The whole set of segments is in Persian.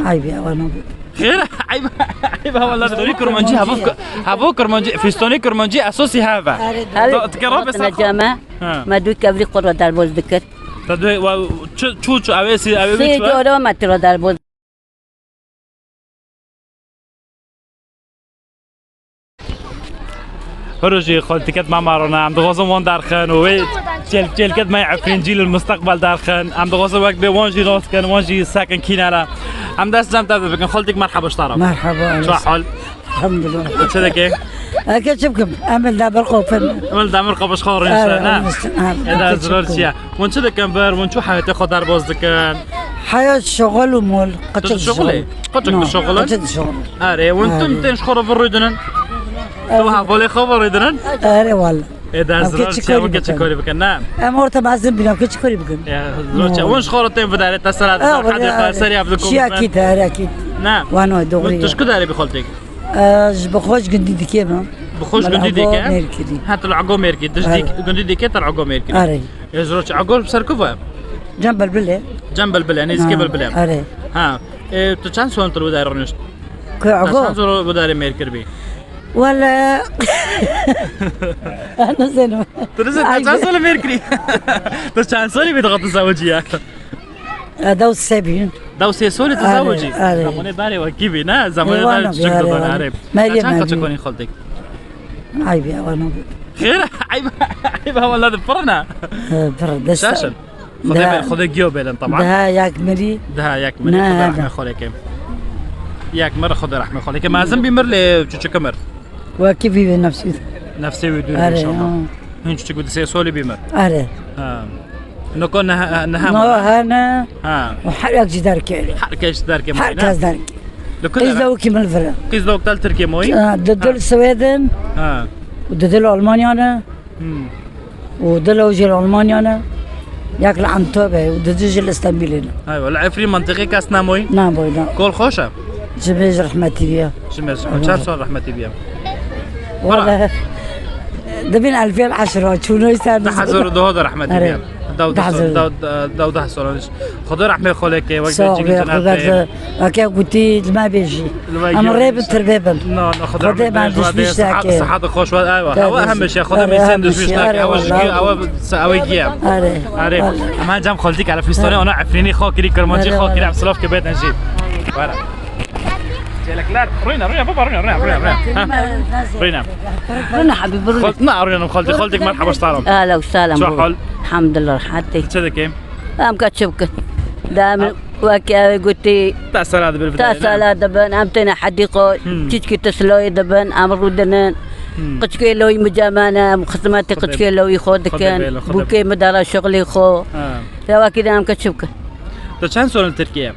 عيب يا وانا خير عيب والله دوري كرمانجي هافو كرمانجي فيستوني كرمانجي اساسي هذا تكرر بس نجامة ما دوي كبري قرة در باز دكت تدوي و شو اويسي سي جورو ما ترى در باز هروجي خالتكت مع مارونا عم دغازم وان درخن و تلكت ما يعرفين جيل المستقبل درخن عم دغازم وقت بوانجي راس كان وانجي ساكن كينالا عم دست جام تبدا بكن خالتك مرحبا اشترى مرحبا شو حال الحمد لله شدك ايه كتشبكم عمل دابر قوفن عمل دامر قبش خور نعم اذا زرتيا وين شدك كمبر وين شو حياتي خضر بوزدكن حياة شغل ومول قتل شغلي قتل الشغل قتل شغل اري وانتم تنشخروا في الردن توها بولي خبر يدرن اري والله اذا زرتيا ما كتشكوري بكن نعم امورت معزم بنا كتشكوري بكن يا زرتيا وين شخورتين في دار التسرات حد سريع بدكم شي اكيد اكيد نعم وانا دغري انت شكو داري بخالتك بخوش قندي ديكيما بخوش قندي ديكا ميركدي هات العقو ميركي ديك قندي ديكا تاع العقو ميركي اري يا زروج عقو بسركوفا جنب البلة جنب البلة يعني سكيب البلة اري ها تشان سوان تلو داير رنشت كي عقو تشان سوان بداري ميركي بي ولا انا زين تشان سوان ميركي تشان سوان بيضغط الزوجية هذا السابين دوسي سوري تزوجي زماني داري وكيبي نا زماني داري تشكر دون عرب عشان تكوني خالتك عيب يا وانا خير عيب والله ذفرنا برد شاشن خذي جيوبين طبعا ده ياك مري ده ياك مري خذي رحمة خالك ياك مرة خذي رحمة خالك ما زنبي مر لي تشو كمر وكيفي بنفسي ويدور ان شاء الله هن تشو بدي سيسولي بيمر اري نكون نها انا وحرك جدارك حركة جدارك حركة جدارك قيس دوكي من الفرق قيس دوك تال تركيا موي ضد السويدن وضد المانيا انا وضد وجه المانيا انا ياكل عن توبه وضد جيل اسطنبول ايوه العفري منطقي كاسنا موي نعم بوي نعم كل خوشه جميز رحمتي بيها جميز شهر رحمتي بيها والله دبين 2010 شنو يصير حزر ده رحمتي بيها داود حسولانش خدا رحمه خالك وقت تيجي جناب اكيد قلتي ما بيجي انا ريب تربيبل لا خدا ما عنديش صحه خوش ايوه هو اهم شيء خدا من سندويش لك او جيم عارف ما جام خالتك على فيستوني وانا عفريني خاكري كرمانجي خاكري عبد السلاف كبيت نجيب ورا لك لا روينا بابا روينا حبيبي روينا خالتك مرحبا اشتارم اهلا وسهلا شو حال الحمد لله حالتك شدك ايه كاتشبك دائما وكا قلتي تاسلا بالبدايه تاسلا دبن امتنا حديقه تشكي تسلوي دبن امر دنن قشكي لو مجامانا مخدماتي قشكي لو يخود كان بوكي مدار شغلي خو توا كده ام كاتشبك تشان سول تركيا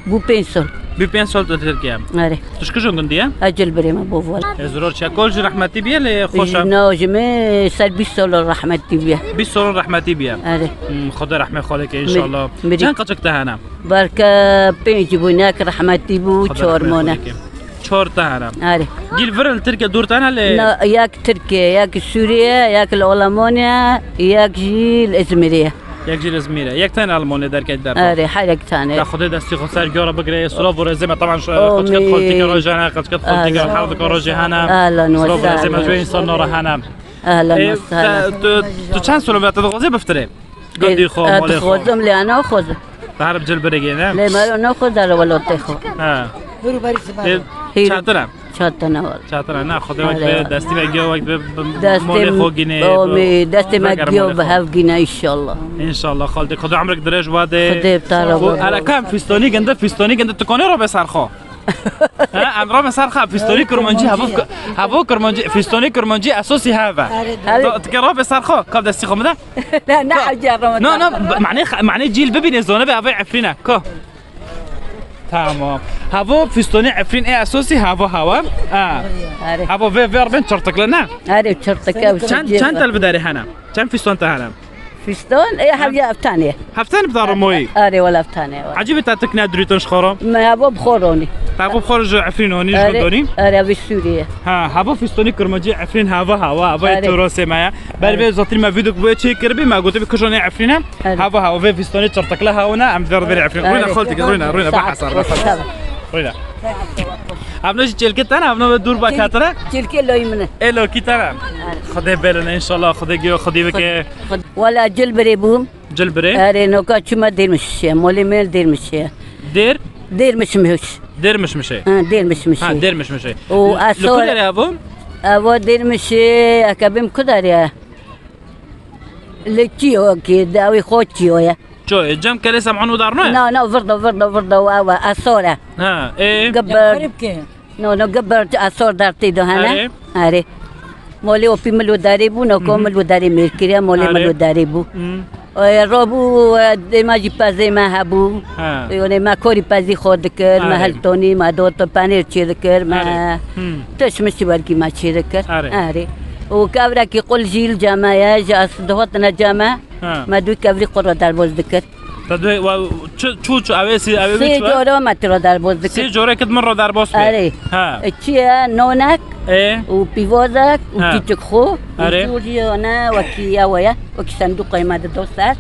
بو بينسول بينسول تركيا اري تشكجون قنديه اجل بريما بوفول زرور شاكول رحمتي بيا اللي خوشا نو جمي سلبي سول رحمتي بيا بيسول رحمتي بيا اري خذ رحمه خالك ان شاء الله كان قصك هنا بركه بيجيبوناك رحمتي بو شورمونا شور تاعنا اري جيل فرن تركيا دور تاعنا ياك تركيا ياك سوريا ياك الألمانيا ياك جيل ازميريه ياك جيل ازميريه ياك ثاني المانيا دار كيدار اري حالك ثاني تاخذ دستي خسار جوره بقري سلوف ورزمه طبعا قد خالتك روجانا قد خالتك حافظك روجانا اهلا وسهلا زي ما جوين صنوره هنا اهلا وسهلا تشانسلو ما تدغزي بفتري قدي خو مالي خو تخوزم لي انا اخذ تعرف جل بريقينا لا ما ناخذ على ولا تخو برو باريس شاطرة شاطرة والله شاطرة ناخذ وقت دستي ما جو وقت مالي خو جنيه دستي ما جو بهاف جنيه ان شاء الله ان شاء الله خالتك خذ عمرك درج واده خذ بتعرف على كم فيستوني قند تكوني ربع سرخو ها ربع سرخه فيستوني كرمانجي هافو كرمانجي فيستوني كرمانجي اساسي هذا تكرر سرخو كم دستي خو مده لا نحجر نو معني جيل ببين زونه بقى عفرينا كو تمام هافو فيستوني عفرين ايه اساسي هافو هوا هافو في 40 شرطك لنا هذه شرطك كان البداري هنا كان فيستون هنا فيستون اي حاجه ثانيه هفتان بدار موي اري ولا ثانيه عجيب تاتك نادريتون شخورو ما ابو بخوروني طب خارج عفرين هونيش آره قدرين آره به سوریه ها هوا فستانی کرماجی عفرین هوا تراس ما بر وی زاتری ما ویدیو بو چه کربی ما گفت بکشون عفرینم هوا و فستانی چرتکله هاونا ام در عفرین روینا خالتك روینا بحصر روینا ابناش چلکت تن ابنا دور با کاتره چلکه لای منه الو کی تن خدا بلن ان شاء الله خدا گیو خدی بک ولا جلبري بوم جلبره اره نوكا چما دير مش مولي ميل دير مش دير مش دير مش مشي دير مش ها دير مش مشي واسو لكل يا ابو ابو دير مش اكبم كدار يا لكيو كده او خوتيو يا شو جام كلي سمعون دارنا لا فرضه واوا اسوره ها ايه قبر نو قبر اسور دارتي دو هنا اره مولي او بيملو داريبو نو كوملو داري ميركريا مولي ملو داريبو روبو ما جي بازي ما هبو يعني ما كوري بازي خود كر ما هلتوني ما دوت بانير تشي ذكر ما تشمش بركي ما تشي ذكر اره وكابرا كي قل جيل جامعة جا دوتنا جامعة ما دوي كابري قرة دار بوز ذكر تدوي شو اويسي سي جورو ما ترى دار بوز ذكر سي جورو كد مرة دار بوز اره اتشيا نونك ايه وبيفوزك وكيتك خو وجوري انا وكي اويا وكي صندوق ما دوستار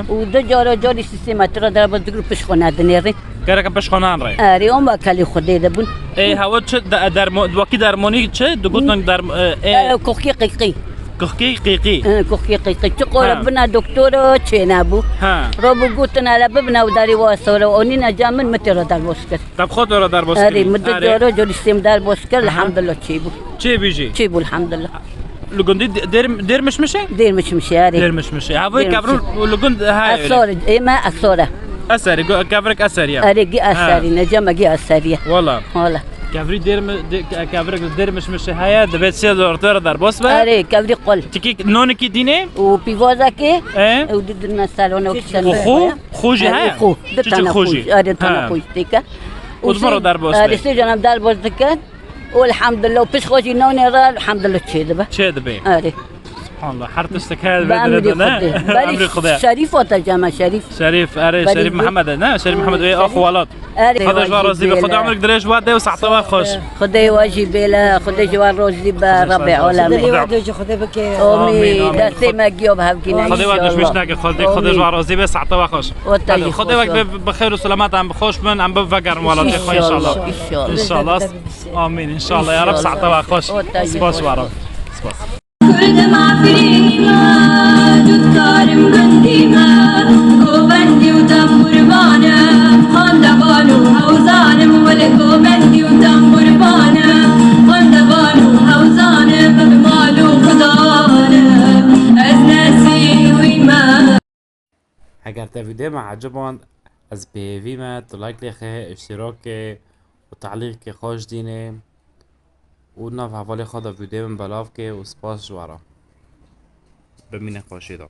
ودو جوري سيستم ترى دار بوز ذكر بشخونا دنيري كارك بشخونان راي اره اون باكالي خدي دبون ايه هاو تش در وكي درموني تش دغوتن در ايه كوكي قيقي كوكي قيقي تقول ربنا دكتور تشينابو روبو قوتنا على ببنا وداري واسوره ونينا جامن متر دار بوسكر طب خود دار بوسكر اري مد جوري سيم دار بوسكر الحمد لله تشيبو تشي بيجي تشيبو الحمد لله لقندي دير مش مشي دير مش مشي اري دير مش مشي هاوي كابرو لقند هاي اسور اي ما اسوره اسري كابرك اسري يا اري اسري نجم جي اسري والله كابري كابرك دير مش هيا دبت سي دكتور دار بوس با اري كابري قل تكي نون كي دينه وبيفوزا كي ايه وددنا صالون وخو خوجي هيا دتنا خوجي اري تنا خوجي تيكا ودمرو دار بوس اري سي جناب دار بوس دكان والحمد لله وبس خوجي نوني راه الحمد لله تشيدبه اري سبحان الله حرتشتك هذا بامري خدا شريف وتجمع شريف اري شريف محمد نا شريف محمد ايه اخو ولاد خدا جوار روزي بخدا عمرك دريش واد وسع طبق خوش خدا واجب لا خدا جوار روزي بربع عالمي خدا بك امي دستي ما جيوب هبكينا خدا واد مش ناقه خدا جوار روزي بس طبق خوش خدا واد بخير وسلامات عم بخوش من عم بفكر ولاد اخو ان شاء الله ان شاء الله امين ان شاء الله يا رب سع طبق خوش سباس ورب سباس كردم عفريني ما جدارم قندي ما كوبندي وتنبربانة خندبانو هوزانم ولا كوبندي وتنبربانة خندبانو هوزانم بمالو خدانم از ناسي ويما اگر تا ویدیو ما عجبان از بیوی ما تو لایک لیخه اشتراک و تعلیق که خوش دینه و ناف حوالی خدا ویدیو من بلاف که و سپاس جوارا بمینه خوشی دام